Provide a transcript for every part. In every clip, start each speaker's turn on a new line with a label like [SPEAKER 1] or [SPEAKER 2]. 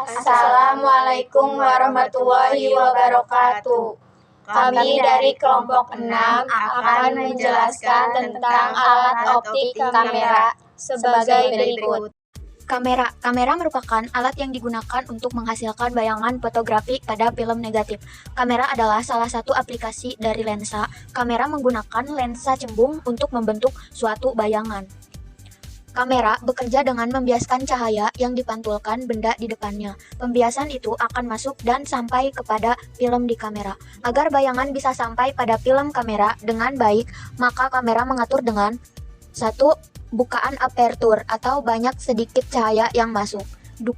[SPEAKER 1] Assalamualaikum warahmatullahi wabarakatuh. Kami dari kelompok 6 akan menjelaskan tentang alat optik kamera sebagai berikut.
[SPEAKER 2] Kamera merupakan alat yang digunakan untuk menghasilkan bayangan fotografi pada film negatif. Kamera adalah salah satu aplikasi dari lensa. Kamera menggunakan lensa cembung untuk membentuk suatu bayangan. Kamera bekerja dengan membiaskan cahaya yang dipantulkan benda di depannya. Pembiasan itu akan masuk dan sampai kepada film di kamera. Agar bayangan bisa sampai pada film kamera dengan baik, maka kamera mengatur dengan 1. Bukaan apertur atau banyak sedikit cahaya yang masuk.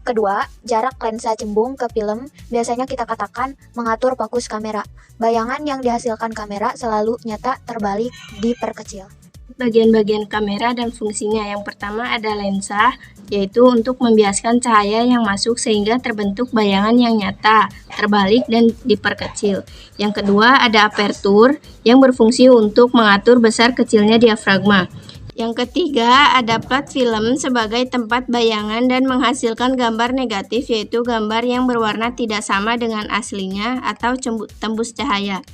[SPEAKER 2] Kedua, jarak lensa cembung ke film biasanya kita katakan mengatur fokus kamera. Bayangan yang dihasilkan kamera selalu nyata terbalik diperkecil.
[SPEAKER 3] Bagian-bagian kamera dan fungsinya. Yang pertama ada lensa, yaitu untuk membiaskan cahaya yang masuk sehingga terbentuk bayangan yang nyata, terbalik, dan diperkecil. Yang kedua ada apertur yang berfungsi untuk mengatur besar kecilnya diafragma. Yang ketiga ada plat film sebagai tempat bayangan dan menghasilkan gambar negatif, yaitu gambar yang berwarna tidak sama dengan aslinya atau tembus cahaya.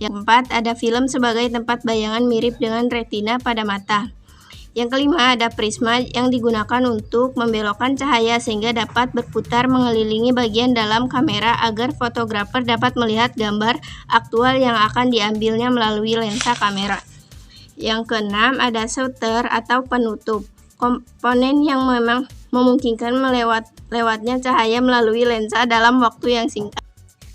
[SPEAKER 3] Yang keempat ada film sebagai tempat bayangan mirip dengan retina pada mata. Yang kelima ada prisma yang digunakan untuk membelokkan cahaya sehingga dapat berputar mengelilingi bagian dalam kamera agar fotografer dapat melihat gambar aktual yang akan diambilnya melalui lensa kamera. Yang keenam ada shutter atau penutup, komponen yang memang memungkinkan lewatnya cahaya melalui lensa dalam waktu yang singkat.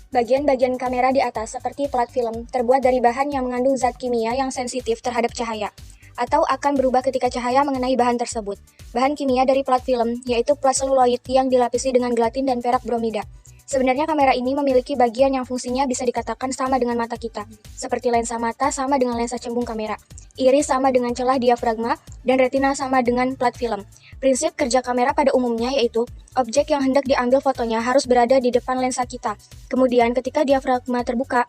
[SPEAKER 4] Bagian-bagian kamera di atas seperti plat film terbuat dari bahan yang mengandung zat kimia yang sensitif terhadap cahaya atau akan berubah ketika cahaya mengenai bahan tersebut. Bahan kimia dari plat film yaitu plat seluloid yang dilapisi dengan gelatin dan perak bromida. Sebenarnya kamera ini memiliki bagian yang fungsinya bisa dikatakan sama dengan mata kita, seperti lensa mata sama dengan lensa cembung kamera, iris sama dengan celah diafragma, dan retina sama dengan plat film. Prinsip kerja kamera pada umumnya yaitu, objek yang hendak diambil fotonya harus berada di depan lensa kita. Kemudian ketika diafragma terbuka,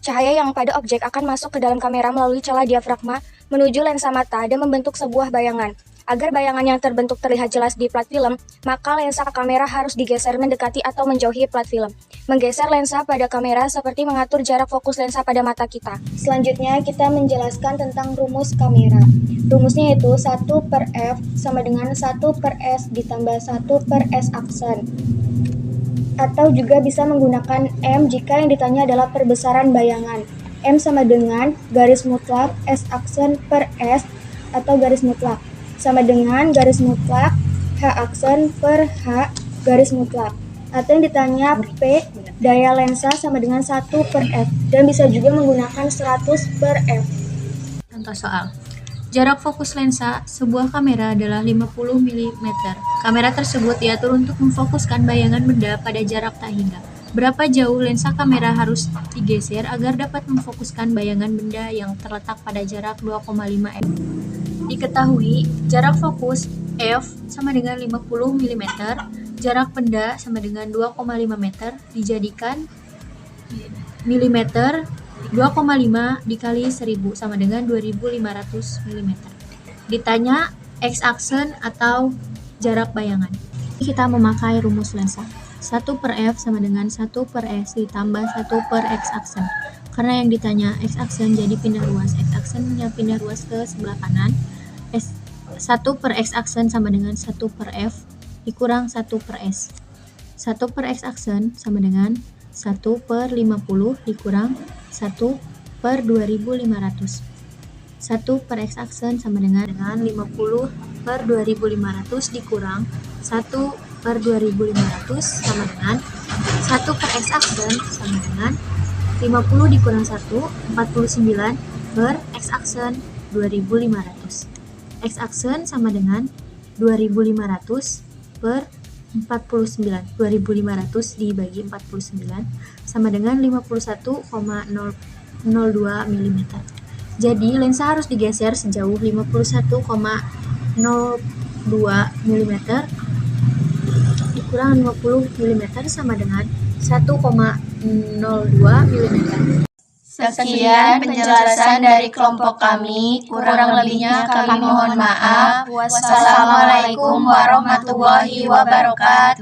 [SPEAKER 4] cahaya yang pada objek akan masuk ke dalam kamera melalui celah diafragma menuju lensa mata dan membentuk sebuah bayangan. Agar bayangan yang terbentuk terlihat jelas di plat film, maka lensa kamera harus digeser mendekati atau menjauhi plat film. Menggeser lensa pada kamera seperti mengatur jarak fokus lensa pada mata kita. Selanjutnya kita menjelaskan tentang rumus kamera. Rumusnya yaitu 1/F sama dengan 1/S ditambah 1/S aksen. Atau juga bisa menggunakan M jika yang ditanya adalah perbesaran bayangan. M sama dengan garis mutlak S aksen per S atau garis mutlak. Sama dengan garis mutlak H aksen per H garis mutlak. Atau yang ditanya P, daya lensa sama dengan 1/F. Dan bisa juga menggunakan 100/F.
[SPEAKER 5] Contoh soal. Jarak fokus lensa sebuah kamera adalah 50 mm. Kamera tersebut diatur untuk memfokuskan bayangan benda pada jarak tak hingga. Berapa jauh lensa kamera harus digeser agar dapat memfokuskan bayangan benda yang terletak pada jarak 2,5 m. Diketahui, jarak fokus F sama dengan 50 mm, jarak benda sama dengan 2,5 meter, dijadikan mm 2,5 dikali 1000 sama dengan 2500 mm. Ditanya X aksen atau jarak bayangan. Kita memakai rumus lensa. 1/F sama dengan 1/S ditambah 1/X aksen. Karena yang ditanya X aksen jadi pindah ruas. X aksennya pindah ruas ke sebelah kanan. 1/X aksen sama dengan 1/F dikurang 1/S. 1/X aksen sama dengan 1/50 dikurang 1/2500. 1/X aksen sama dengan 50/2500 dikurang 1/2500 sama dengan 1/X aksen sama dengan 50 dikurang 1, 49/X aksen 2500. X aksen sama dengan 2500 per 49. 2500 dibagi 49 sama dengan 51,002 mm. Jadi lensa harus digeser sejauh 51,02 mm dikurang 50 mm sama dengan 1,02 mm.
[SPEAKER 1] Sekian penjelasan dari kelompok kami, kurang lebihnya kami mohon maaf. Wassalamualaikum warahmatullahi wabarakatuh.